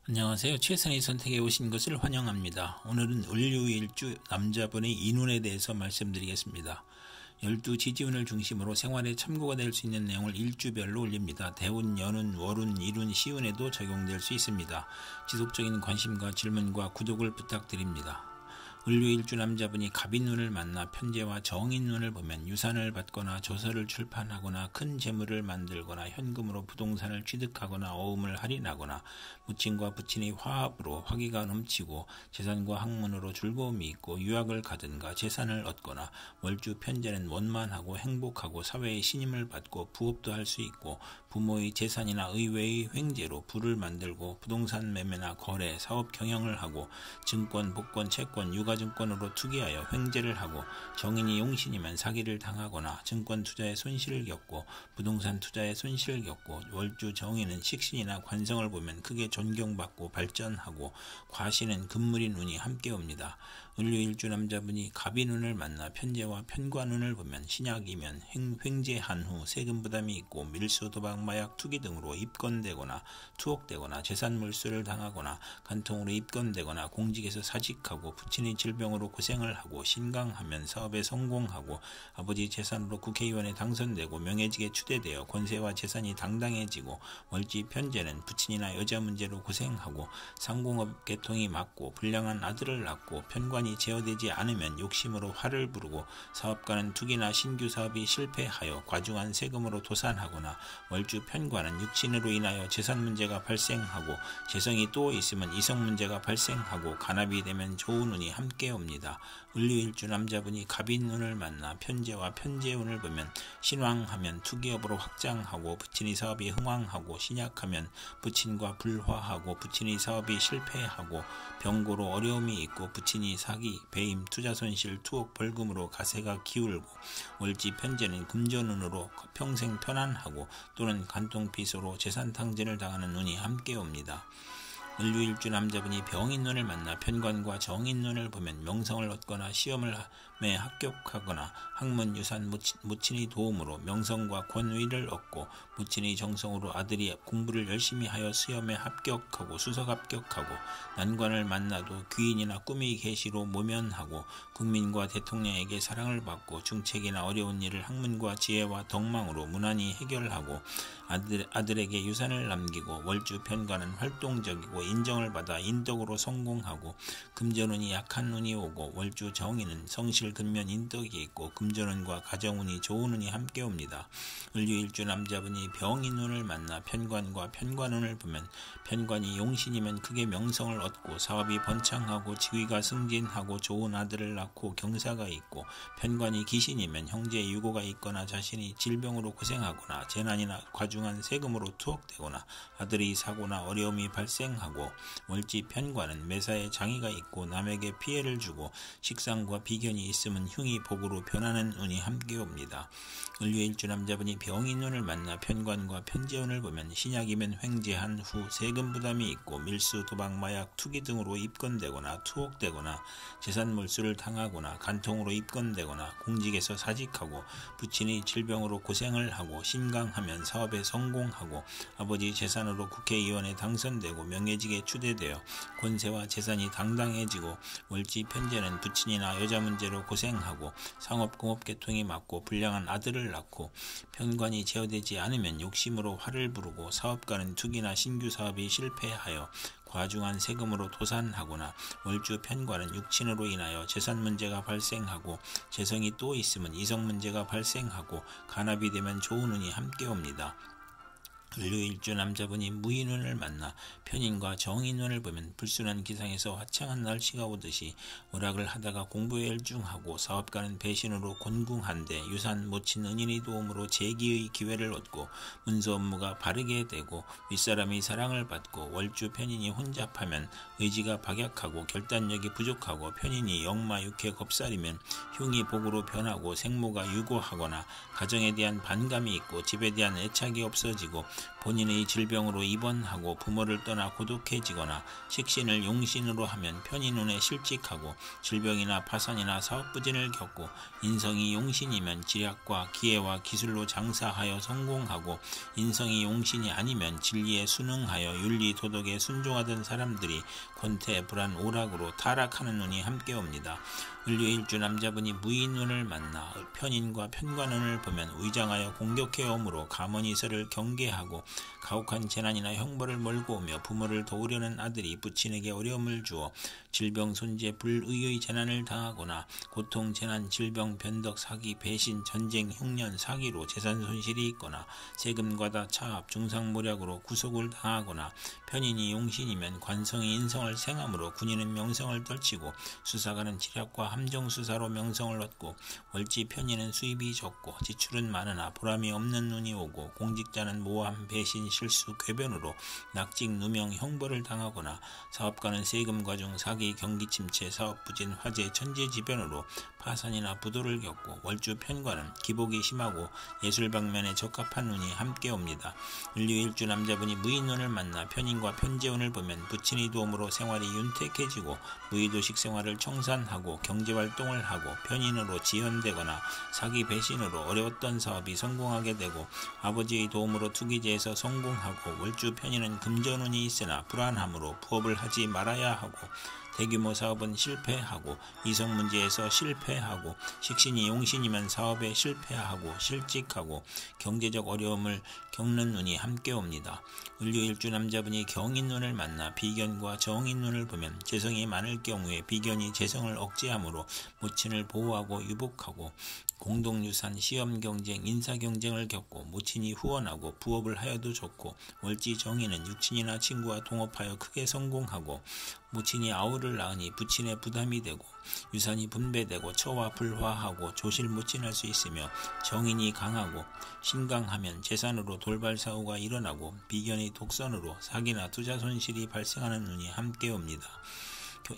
안녕하세요. 최선의 선택에 오신 것을 환영합니다. 오늘은 을류일주 남자분의 인운에 대해서 말씀드리겠습니다. 12지지운을 중심으로 생활에 참고가 될 수 있는 내용을 일주별로 올립니다. 대운, 연운, 월운, 일운, 시운에도 적용될 수 있습니다. 지속적인 관심과 질문과 구독을 부탁드립니다. 을류일주 남자분이 갑인운을 만나 편재와 정인운을 보면 유산을 받거나 조서를 출판하거나 큰 재물을 만들거나 현금으로 부동산을 취득하거나 어음을 할인하거나 무친과 부친의 화합으로 화기가 넘치고 재산과 학문으로 즐거움이 있고 유학을 가든가 재산을 얻거나 월주 편재는 원만하고 행복하고 사회의 신임을 받고 부업도 할 수 있고 부모의 재산이나 의외의 횡재로 부를 만들고 부동산 매매나 거래, 사업 경영을 하고 증권, 복권, 채권, 유가증권으로 투기하여 횡재를 하고 정인이 용신이면 사기를 당하거나 증권 투자에 손실을 겪고 부동산 투자에 손실을 겪고 월주 정인은 식신이나 관성을 보면 크게 존경받고 발전하고 과신은 금물인 운이 함께 옵니다. 을류일주 남자분이 갑인운을 만나 편재와 편관운을 보면 신약이면 횡재한 후 세금 부담이 있고 밀수, 도박, 마약, 투기 등으로 입건되거나 투옥되거나 재산 몰수를 당하거나 간통으로 입건되거나 공직에서 사직하고 부친의 질병으로 고생을 하고 신강하면 사업에 성공하고 아버지 재산으로 국회의원에 당선되고 명예직에 추대되어 권세와 재산이 당당해지고 월지 편재는 부친이나 여자 문제로 고생하고 상공업 계통이 맞고 불량한 아들을 낳고 편관이 제어되지 않으면 욕심으로 화를 부르고 사업가는 투기나 신규 사업이 실패하여 과중한 세금으로 도산하거나 월주 편관은 육친으로 인하여 재산 문제가 발생하고 재성이 또 있으면 이성 문제가 발생하고 간합이 되면 좋은 운이 함께 옵니다. 을류일주 남자분이 갑인운을 만나 편재와 편재운을 보면 신왕하면 투기업으로 확장하고 부친의 사업이 흥왕하고 신약하면 부친과 불화하고 부친의 사업이 실패하고 병고로 어려움이 있고 부친이 사기, 배임, 투자 손실, 투옥, 벌금으로 가세가 기울고 월지 편재는 금전운으로 평생 편안하고 또는 간통비소로 재산탕진을 당하는 운이 함께 옵니다. 을류일주 남자분이 병인운을 만나 편관과 정인운을 보면 명성을 얻거나 시험에 합격하거나 학문, 유산, 무친의 도움으로 명성과 권위를 얻고 무친의 정성으로 아들이 공부를 열심히 하여 시험에 합격하고 수석 합격하고 난관을 만나도 귀인이나 꿈의 계시로 모면하고 국민과 대통령에게 사랑을 받고 중책이나 어려운 일을 학문과 지혜와 덕망으로 무난히 해결하고 아들에게 유산을 남기고 월주 편관은 활동적이고 인정을 받아 인덕으로 성공하고 금전운이 약한 운이 오고 월주 정인은 성실 근면 인덕이 있고 금전운과 가정운이 좋은 운이 함께 옵니다. 을류일주 남자분이 병인운을 만나 편관과 편관운을 보면 편관이 용신이면 크게 명성을 얻고 사업이 번창하고 지위가 승진하고 좋은 아들을 낳고 경사가 있고 편관이 기신이면 형제의 유고가 있거나 자신이 질병으로 고생하거나 재난이나 과중한 세금으로 투옥되거나 아들이 사고나 어려움이 발생하고 월지 편관은 매사에 장애가 있고 남에게 피해를 주고 식상과 비견이 있으면 흉이 복으로 변하는 운이 함께 옵니다. 을류일주 남자분이 병인운을 만나 편관과 편재운을 보면 신약이면 횡재한 후 세금 부담이 있고 밀수, 도박, 마약, 투기 등으로 입건되거나 투옥되거나 재산 몰수를 당하거나 간통으로 입건되거나 공직에서 사직하고 부친의 질병으로 고생을 하고 신강하면 사업에 성공하고 아버지 재산으로 국회의원에 당선되고 명예직에 추대되어 권세와 재산이 당당해지고 월지 편재는 부친이나 여자 문제로 고생하고 상업, 공업 계통이 맞고 불량한 아들을 낳고 편관이 제어되지 않으면 욕심으로 화를 부르고 사업가는 투기나 신규 사업이 실패하여 과중한 세금으로 도산하거나 월주 편관은 육친으로 인하여 재산 문제가 발생하고 재성이 또 있으면 이성 문제가 발생하고 간합이 되면 좋은 운이 함께 옵니다. 을류일주 남자분이 무인운을 만나 편인과 정인운을 보면 불순한 기상에서 화창한 날씨가 오듯이 오락을 하다가 공부에 열중하고 사업가는 배신으로 곤궁한데 유산, 모친, 은인의 도움으로 재기의 기회를 얻고 문서 업무가 바르게 되고 윗사람의 사랑을 받고 월주 편인이 혼잡하면 의지가 박약하고 결단력이 부족하고 편인이 역마 육해 겁살이면 흉이 복으로 변하고 생모가 유고하거나 가정에 대한 반감이 있고 집에 대한 애착이 없어지고 본인의 질병으로 입원하고 부모를 떠나 고독해지거나 식신을 용신으로 하면 편인 운에 실직하고 질병이나 파산이나 사업부진을 겪고 인성이 용신이면 지략과 기회와 기술로 장사하여 성공하고 인성이 용신이 아니면 진리에 순응하여 윤리 도덕에 순종하던 사람들이 권태 불안 오락으로 타락하는 운이 함께 옵니다. 을류일주 남자분이 무인운을 만나 편인과 편관운을 보면 위장하여 공격해 오므로 가문이설을 경계하고 가혹한 재난이나 형벌을 몰고 오며 부모를 도우려는 아들이 부친에게 어려움을 주어 질병 손재 불의의 재난을 당하거나 고통 재난 질병 변덕 사기 배신 전쟁 흉년 사기로 재산 손실이 있거나 세금 과다 차압 중상모략으로 구속을 당하거나 편인이 용신이면 관성이 인성을 생함으로 군인은 명성을 떨치고 수사관은 지략과 함정수사로 명성을 얻고 월지 편인은 수입이 적고 지출은 많으나 보람이 없는 눈이 오고 공직자는 모함 배신 실수 궤변으로 낙직 누명 형벌을 당하거나 사업가는 세금 과중 사기 경기 침체 사업 부진 화재 천재지변으로 파산이나 부도를 겪고 월주 편관은 기복이 심하고 예술 방면에 적합한 운이 함께 옵니다. 을류일주 남자분이 무인운을 만나 편인과 편재운을 보면 부친의 도움으로 생활이 윤택해지고 무의도식 생활을 청산하고 경제활동을 하고 편인으로 지연되거나 사기 배신으로 어려웠던 사업이 성공하게 되고 아버지의 도움으로 투기제에서 성공하고 월주 편인은 금전운이 있으나 불안함으로 부업을 하지 말아야 하고 대규모 사업은 실패하고 이성 문제에서 실패하고 식신이 용신이면 사업에 실패하고 실직하고 경제적 어려움을 겪는 운이 함께 옵니다. 을류일주 남자분이 경인운을 만나 비견과 정인운을 보면 재성이 많을 경우에 비견이 재성을 억제하므로 모친을 보호하고 유복하고 공동유산, 시험경쟁, 인사경쟁을 겪고 모친이 후원하고 부업을 하여도 좋고 월지 정인은 육친이나 친구와 동업하여 크게 성공하고 모친이 아우를 낳으니 부친의 부담이 되고 유산이 분배되고 처와 불화하고 조실무친할 수 있으며 정인이 강하고 신강하면 재산으로 돌발 사고가 일어나고 비견의 독선으로 사기나 투자 손실이 발생하는 운이 함께 옵니다.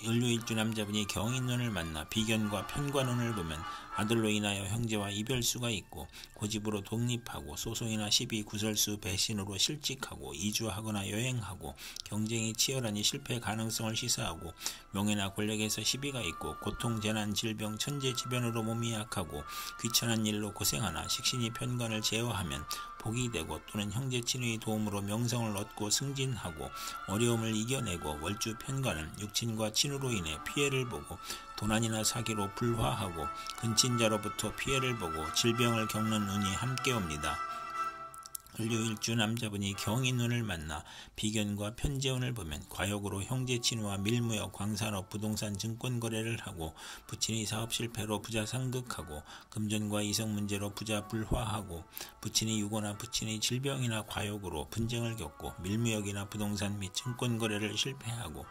을류일주 남자분이 경인운을 만나 비견과 편관운을 보면 아들로 인하여 형제와 이별수가 있고 고집으로 독립하고 소송이나 시비 구설수 배신으로 실직하고 이주하거나 여행하고 경쟁이 치열하니 실패 가능성을 시사하고 명예나 권력에서 시비가 있고 고통 재난 질병 천재지변으로 몸이 약하고 귀천한 일로 고생하나 식신이 편관을 제어하면 복이 되고 또는 형제 친의 도움으로 명성을 얻고 승진하고 어려움을 이겨내고 월주 편관은 육친과 친으로 인해 피해를 보고 도난이나 사기로 불화하고 근친자로부터 피해를 보고 질병을 겪는 운이 함께 옵니다. 을류일주 남자분이 경인운을 만나 비견과 편재운을 보면 과욕으로 형제친구와 밀무역, 광산업, 부동산, 증권거래를 하고 부친이 사업 실패로 부자 상극하고 금전과 이성 문제로 부자 불화하고 부친이 유고나 부친의 질병이나 과욕으로 분쟁을 겪고 밀무역이나 부동산 및 증권거래를 실패하고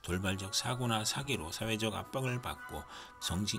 돌발적 사고나 사기로 사회적 압박을 받고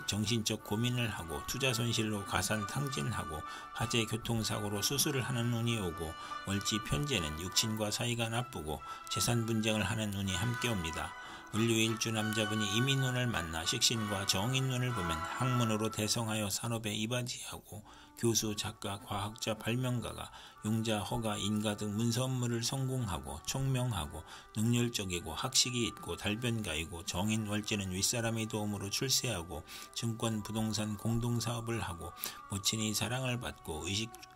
정신적 고민을 하고 투자 손실로 가산 탕진하고 화재 교통사고로 수술을 하는 운이 오고 월지 편재는 육친과 사이가 나쁘고 재산 분쟁을 하는 운이 함께 옵니다. 을류일주 남자분이 이민운을 만나 식신과 정인운을 보면 학문으로 대성하여 산업에 이바지하고 교수, 작가, 과학자, 발명가가 용자, 허가, 인가 등 문서 업무를 성공하고 총명하고 능률적이고 학식이 있고 달변가이고 정인 월지는 윗사람의 도움으로 출세하고 증권, 부동산, 공동사업을 하고 모친이 사랑을 받고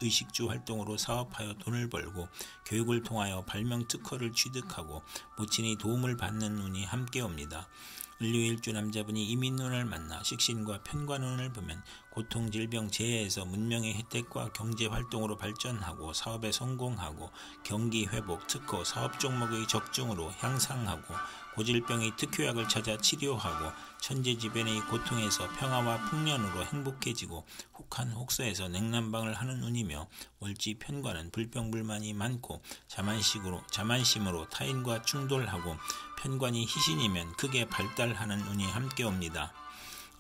의식주 활동으로 사업하여 돈을 벌고 교육을 통하여 발명 특허를 취득하고 모친이 도움을 받는 운이 함께 옵니다. 을류일주 남자분이 이민운을 만나 식신과 편관운을 보면 고통, 질병, 재해에서 문명의 혜택과 경제활동으로 발전하고 사업에 성공하고 경기 회복, 특허, 사업 종목의 적중으로 향상하고 고질병의 특효약을 찾아 치료하고 천재지변의 고통에서 평화와 풍년으로 행복해지고 혹한 혹서에서 냉난방을 하는 운이며 월지 편관은 불평불만이 많고 자만심으로 타인과 충돌하고 편관이 희신이면 크게 발달하는 운이 함께 옵니다.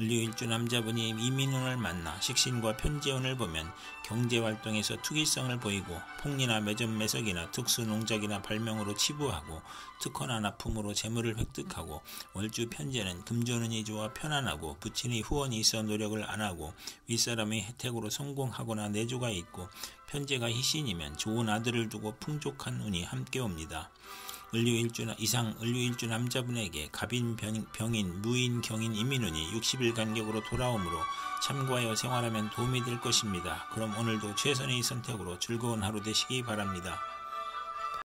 을류일주 남자분이 이민운을 만나 식신과 편재운을 보면 경제활동에서 투기성을 보이고 폭리나 매점 매석이나 특수농작이나 발명으로 치부하고 특허나 납품으로 재물을 획득하고 월주 편재는 금전운이 좋아 편안하고 부친이 후원이 있어 노력을 안하고 윗사람의 혜택으로 성공하거나 내조가 있고 편재가 희신이면 좋은 아들을 두고 풍족한 운이 함께 옵니다. 을류일주 남자분에게 갑인, 병인, 무인, 경인, 이민운이 60일 간격으로 돌아오므로 참고하여 생활하면 도움이 될 것입니다. 그럼 오늘도 최선의 선택으로 즐거운 하루 되시기 바랍니다.